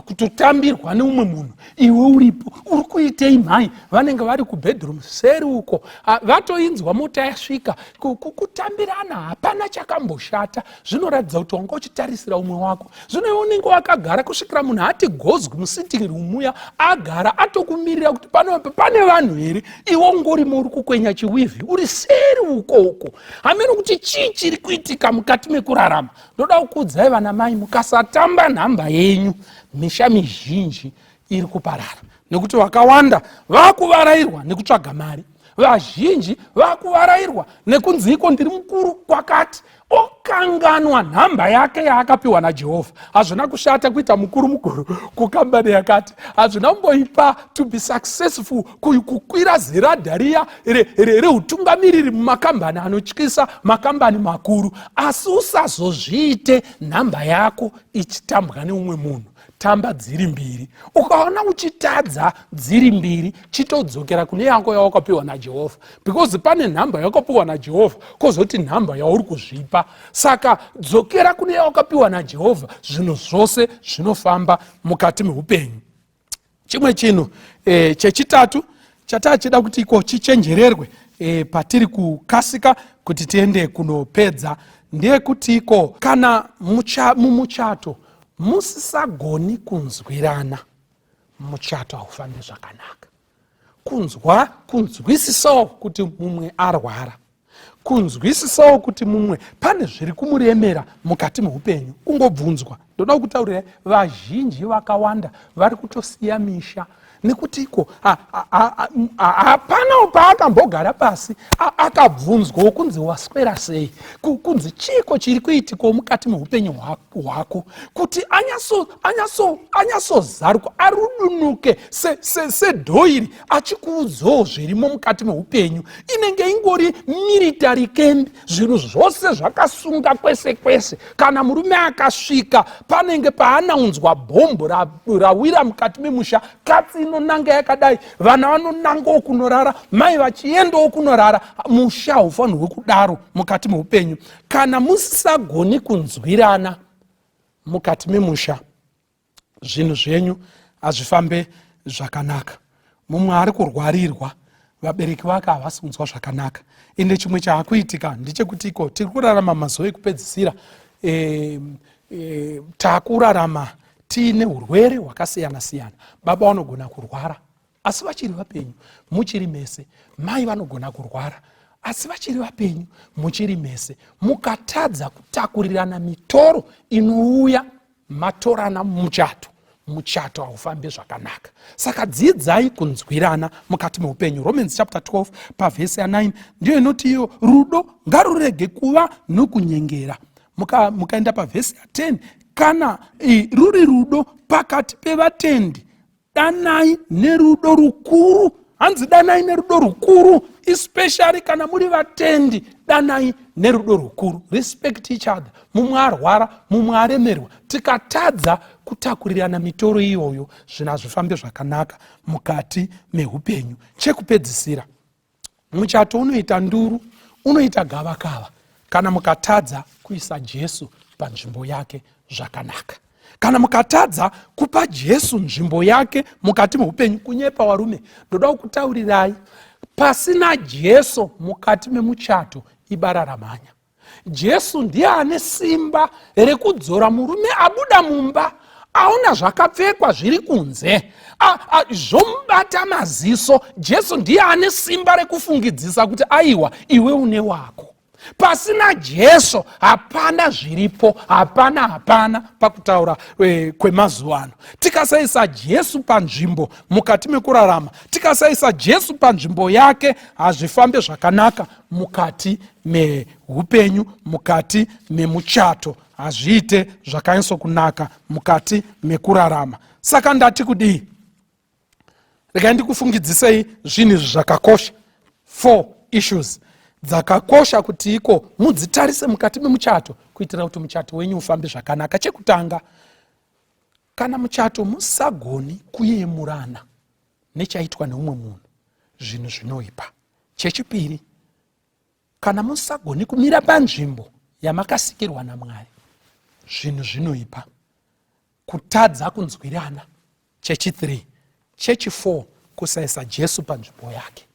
kutotambirwa neumwe munhu, iwe uripo uri kuitei mhai? Vanenge vari kubedroom seri uko, vatoinzwa mota yasvika, kutambirana hapana chakamboshata. Zvinoratidza kuti wanga uchitarisira umwe wako. Zvino iwe unenge wakagara kusvikira munhu ati gozwi musitting room muya agara atokumirira kuti pane vanhu here, iwe ungorimo uri kukwenya chiwivhi uri seri uko. Hamene kuti chii chiri kuitika mukati mekurarama. Ndoda kukuudzai vana mai, mukasatamba nhamba yenyu misha mizhinji iri kuparara, nekuti vakawanda vakuvarairwa nekutsvaga mari, vazhinji vakuvarairwa nekunzi iko ndiri mukuru kwakati, okanganwa nhamba yake yaakapiwa naJehovha. Hazvina kushata kuita mukuru kukambani yakati, hazvina kumboipa to be successful kukwira ziradha riya reutungamiriri mumakambani anotyisa, makambani makuru. Asi usazozviite nhamba yako ichitambwa neumwe munhu. Tamba dziri mbiri. Ukaona uchitadza dziri mbiri, chitodzokera kune yako yawakapiwa naJehovha, because pane nhamba yawakapiwa naJehovha kozoti nhamba yauri kuzvipa. Saka dzokera kune yawakapiwa naJehovha, zvinhu zvose zvinofamba mukati meupenyu. Chimwe chinhu chechitatu chatachida kuti chichenjererwe patiri kukasika kuti tiende kunopedza, ndeyekuti kana mumuchato musisagoni kunzwirana, muchato haufambi zvakanaka. Kunzwisisawo kuti mumwe arwara, kunzwisisawo kuti mumwe pane zviri kumuremera mukati meupenyu, kungobvunzwa. Ndoda kutaurira vazhinji vakawanda vari kutosiya misha nekuti hapana paakambogara pasi akabvunzwa kunzi waswera sei, kunzi chiko chiri kuitiko mukati meupenyu hwako, kuti anyasozarwa arudunuke sedhoiri achikuudzawo zvirimo mukati meupenyu. Inenge ingori military camp, zvinhu zvose zvakasunga kwese kwese. Kana murume akasvika panenge paanaunzwa bhombo rawira mukati memusha, katsi inonanga yakadai, vana vanonangawo kunorara, mai vachiendawo kunorara. Musha haufanirwi kudaro mukati meupenyu. Kana musisagoni kunzwirana mukati memusha, zvinhu zvenyu hazvifambe zvakanaka. Mumwe ari kurwarirwa, vabereki vake havasi kunzwa zvakanaka. Ende chimwe chaakuitika ndechekuti tiri kurarama mazuva ekupedzisira, takurarama tiine urwere hwakasiyana siyana. Baba vanogona kurwara asi vachiri vapenyu muchiri mese, mai vanogona kurwara asi vachiri vapenyu muchiri mese. Mukatadza kutakurirana mitoro inouya matorana mumuchato, muchato haufambi zvakanaka. Saka dzidzai kunzwirana mukati meupenyu. Romans chapter 12 pavhesi ya9 ndiyo inoti iyo rudo ngarurege kuva nokunyengera. Mukaenda pavhesi ya10, kana ruri rudo pakati pevatendi, danai nerudo rukuru. Hanzi danai nerudo rukuru, especially kana muri vatendi, danai nerudo rukuru. Respect each other. Mumwe arwara, mumwe aremerwa. Tikatadza kutakurirana mitoro iyoyo, zvinhu hazvifambe zvakanaka mukati meupenyu. Chekupedzisira, muchato unoita nduru, unoita gavakava kana mukatadza kuisa Jesu panzvimbo yake zvakanaka. Kana mukatadza kupa Jesu nzvimbo yake mukati meupenyu. Kunyepa varume, ndoda kutaurirai, pasina Jesu mukati memuchato ibara ramanya. Jesu ndiye ane simba rekudzora murume abuda mumba, aona zvakapfekwa zviri kunze, zvomubata maziso. Jesu ndiye ane simba rekufungidzisa kuti aiwa, iwe une wako. Pasina Jesu hapana zviripo, hapana pakutaura kwemazuva ano. Tikasaisa Jesu panzvimbo mukati mekurarama, tikasaisa Jesu panzvimbo yake, hazvifambe zvakanaka mukati meupenyu, mukati memuchato, hazviite zvakanyatso kunaka mukati mekurarama. Saka ndati kudii? Regai ndikufungidzisei zvinhu zvakakosha, 4 issues dzakakosha kuti iko mudzitarise mukati memuchato kuitira kuti muchato wenyu ufambe zvakanaka. Chekutanga, kana muchato musagoni kuyemurana nechaitwa neumwe munhu, zvinhu zvinoipa. Chechipiri, kana musagoni kumira panzvimbo yamakasikirwa naMwari, zvinhu zvinoipa. Kutadza kunzwirana. Chechi3. Chechi4, kusaisa Jesu panzvimbo yake.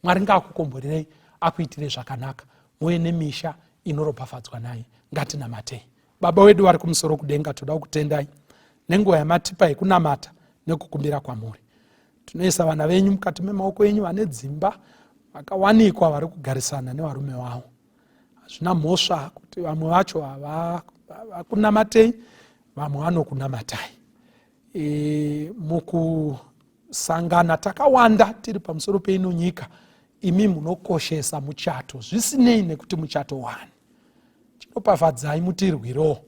Mwari ngaakukomborerei, akuitire zvakanaka, muve nemisha inoropafadzwa naye. Ngatinamatei. Baba wedu vari kumusoro kudenga, toda kutendai nenguva yamatipa yekunamata nekukumbira kwamuri. Tunoisa vana venyu mukati memaoko enyu, vane dzimba vakawanikwa vari kugarisana nevarume wavo. Hazvina mhosva kuti vamwe vacho vakunamatei, vamwe vanokunamatai. Mukusangana takawanda tiri pamusoro peino nyika, imi munokoshesa muchato zvisinei nekuti muchato wani. Tinopafadzai mutirwirewo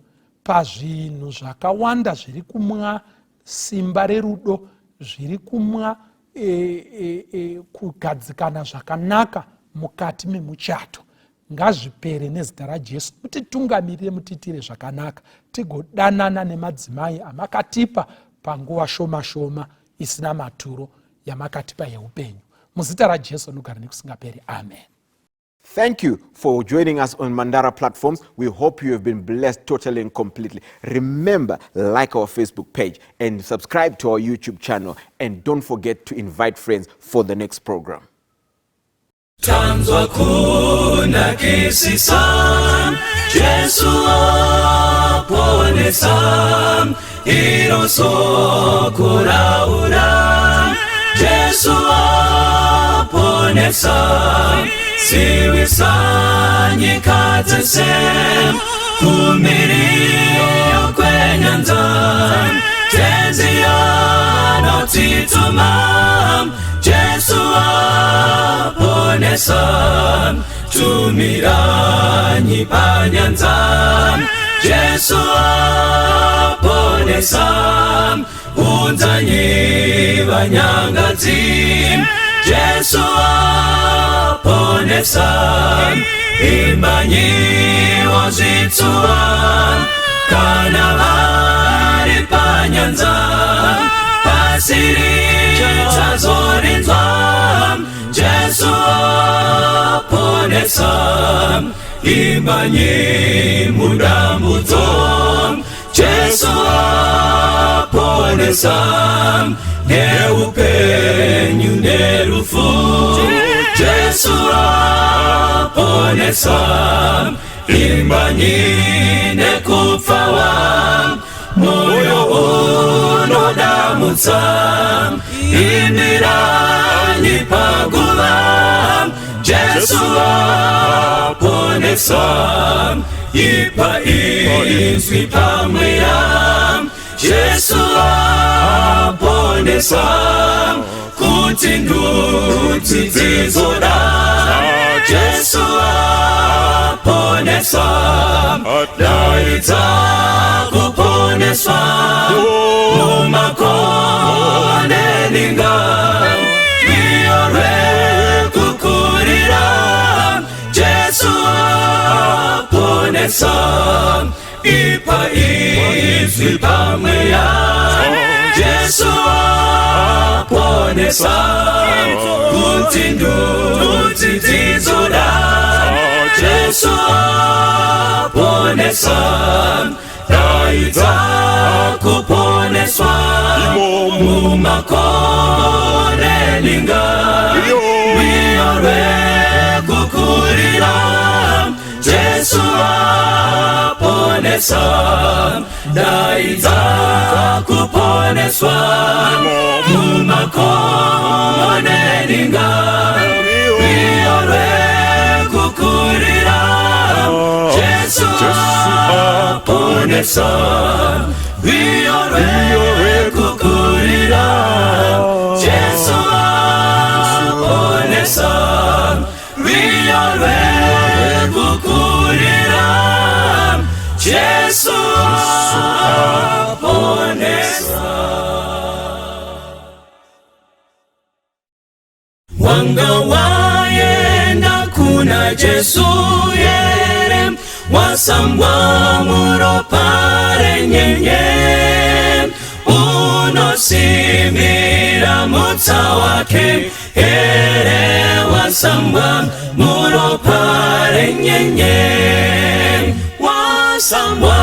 pazvinhu zvakawanda zviri kumwa simba rerudo, zviri kumwa kugadzikana zvakanaka mukati memuchato. Ngazvipere nezita raJesu. Mutitungamirire, mutiitire zvakanaka, tigodanana nemadzimai amakatipa panguva shoma shoma isina maturo yamakatipa yeupenyu. Muzita raJesu anogara nekusingaperi. Amen. Thank you for joining us on Mandara platforms. We hope you have been blessed totally and completely. Remember, like our Facebook page and subscribe to our YouTube channel. And don't forget to invite friends for the next program. Tanzwa kuna kesi sam, Jesu apone sam, iroso kura ura, Jesu apone sam, siwi sanyi kate sem, kumirio kwenye nzam, tenzi ano titumam, Jesu apone sam, tumiranyi panyanzam, Jesu apone sam, unzanyi vanyangadzim, Jesu apone sam, imbanyi wozitsuam, kana vari panyanzam, pasiri zorinzam, Jesu apone sam, imbanyi mudambudzom, Jesu apone sam, neupenyu nerufu, Jesu apone sam, imbanyi nekufa wam, moyo unodamutsam, imiranyi paguvam, Jesu apone sam, ipa izwi pamwe yam, Jesu aponesa kuti nduti dzizoda Jesu aponesa daidza kuponeswa mumakone ninga miore kukurira Jesu aponesa ipa izwi pamwe ya Jesu aponesa kuti nduti dzizoda Jesu aponesa daidza kuponeswa mumakone ninga miore kukurira Jesu aponesa daidza kuponeswa mumakone ninga miore kukurira Jesu aponesa miore kukurira Jesu aponesa miore kukurira Jesu aponesa wanga wayenda kuna Jesu yere wasambwa muropare nyenye unosimira mutsa wake ere wasambwa muropare nyenye wasambwa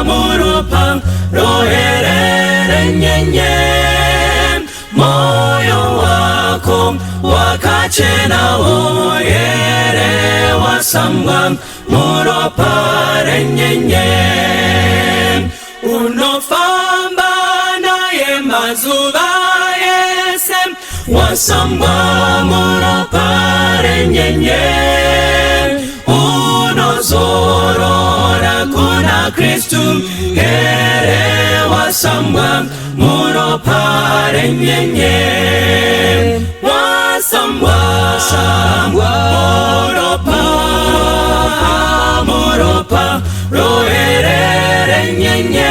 muropa roherere nyenye moyo wako wakachena oyere wasambwa muropare nyenye unofamba naye mazuva yese wasambwa muropare nyenye unozorora kuna Kristu ere wasambwa muropare nyenye wasambwa muropa roherere nyenye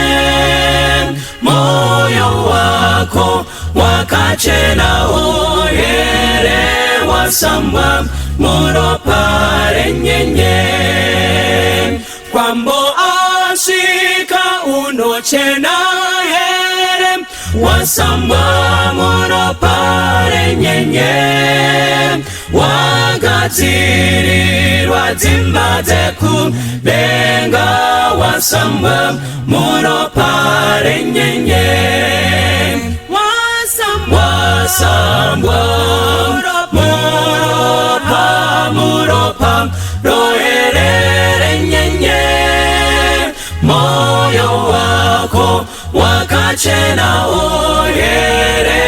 moyo wako wakachena oyere wasambwa muropare nyenye kwambo asika unochena here wasambwa muropare nyenye wagadzirirwa dzimba dzekudenga wasambwa muropare nyenye muropa roherere nyenye moyo wako wakachena oyere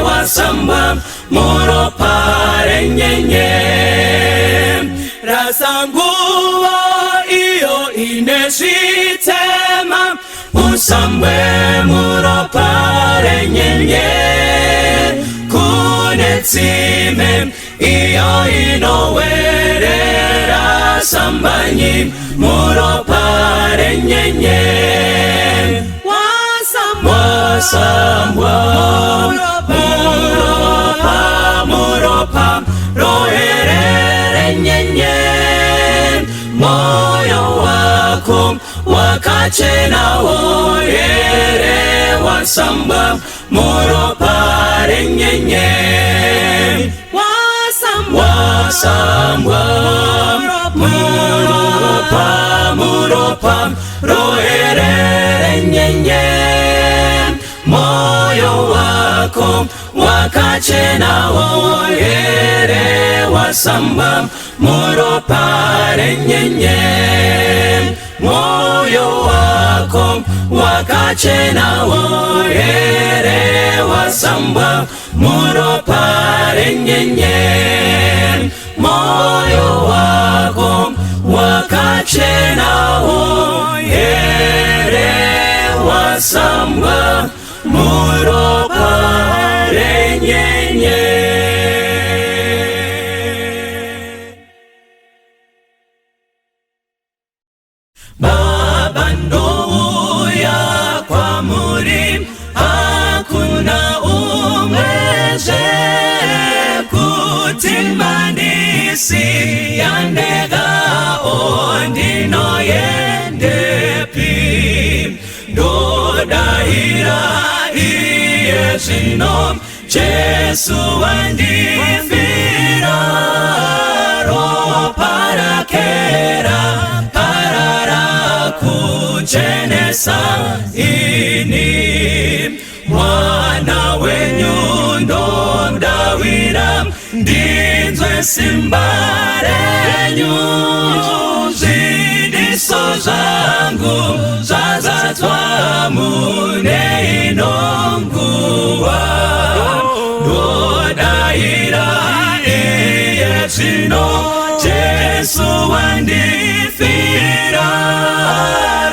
wasambwa muropare nyenye rasanguva iyo inesvitema usambwe muropare nyenye kune tsime iyo inowerera sambanyi muropare nyenye muropa roherere nyenye moyo wako wakachena oyere wasambwa muropare nyenye muropa roherere nyenye moyo wako wakachena oyere wasambwa muropare nyenye moyo wako wakachena oyere wasambwa muropare nyenye moyo wako wakachena wakachenawo here wasambwa muropa renyenye. Baba ndouya kwamuri, hakuna umweze kutimbanisi yandega ondino yendepi ndodahira iyezino Jesu wandifira roparakera parara kuchenesa ini mwana wenyu ndomdawira ndinzwe simbarenyu zidiso zangu zazatwa mune inonguwa ndodaira iyezino Jesu wandifira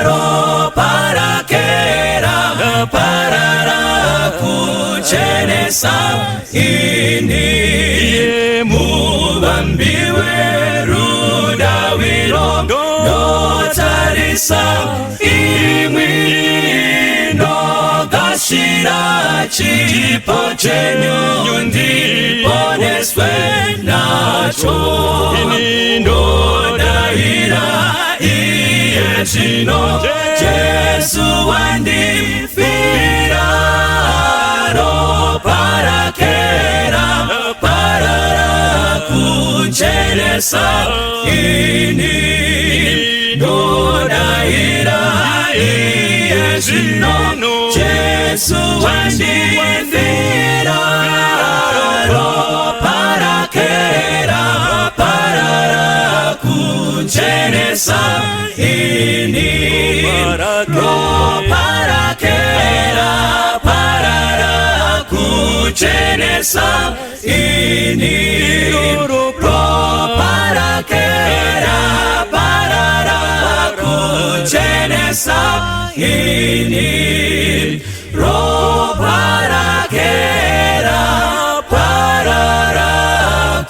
roparakera parara kuchenesa ini mubambiwe rudawiro notarisa imwi nogashira chipo chenyu ndiponeswe nacho ini ndodaira iyezino Jesu wandifira roparakera parara kuchenesa ini ndodaira iyezino Jesu wandifira roparakera parara kuchenesa ini roparakera parara kuchenesa ini roparakera parara kuchenesa ini roparakera parara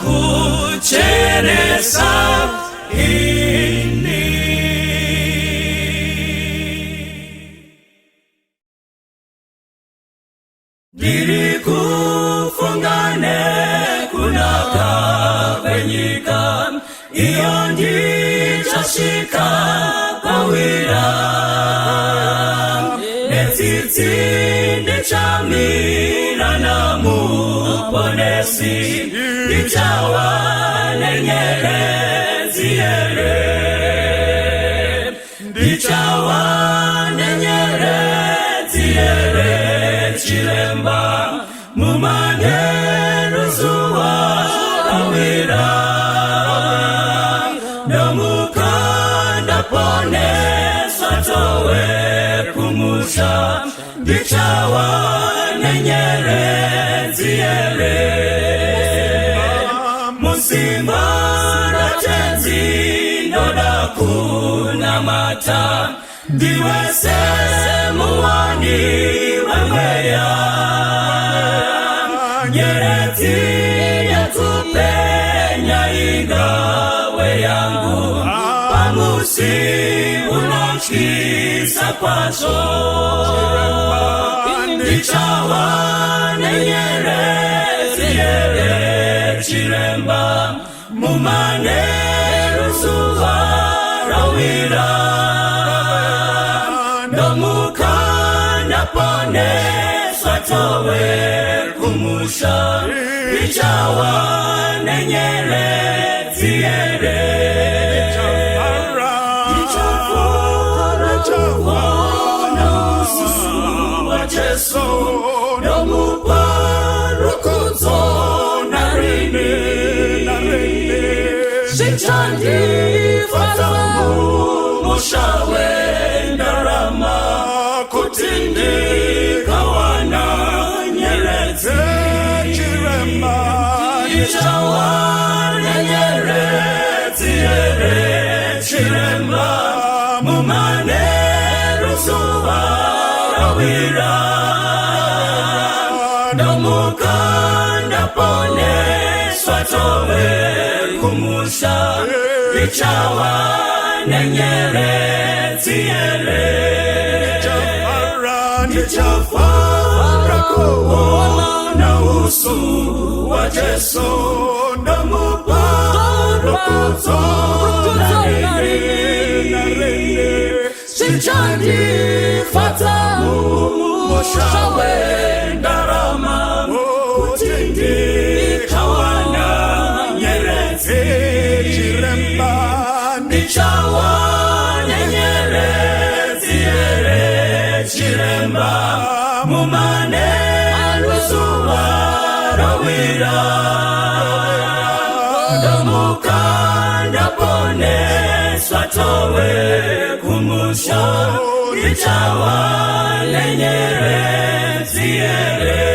kuchenesa ini. Diri kufungane kunaka kwenyika iyo ndichashika pawira netiti ndichamira na muponesi ndichawa nenyerezi yere ndichawa nenyerezi yere chiremba mumanero zuwa awira nomukanda pone satowe kumusha ndichawa nenyerezi yere musimba na tenzi noda kuna mata ndiwese muwani weweya nyerezi yatupenya igawe yangu pamusi unachisa kwazo ndichawa nenyerezi yere chiremba mumanero zuwa rawira nomukanda pone swatowe kumusha ndichawa nenyerezi yere Jesu nomuparukuzo narini Shichandi fatamu mushawe ndarama kutindi kawana nyerezi chirema Ichawa nyerezi chirema chiremba mumane ruzuba rawira nomukanda pone swatowe kumusha ichawa nenyere tiere Nichafara kuona uso wa Yesu namupa rukuto na rene Sichandi fata mushawe ndarama kutindi kawana nyerezi chiremba nichawa nyerezi chiremba mumane alusuwa rawira domukanda pone swatowe kumusha ichawa lenyere ziere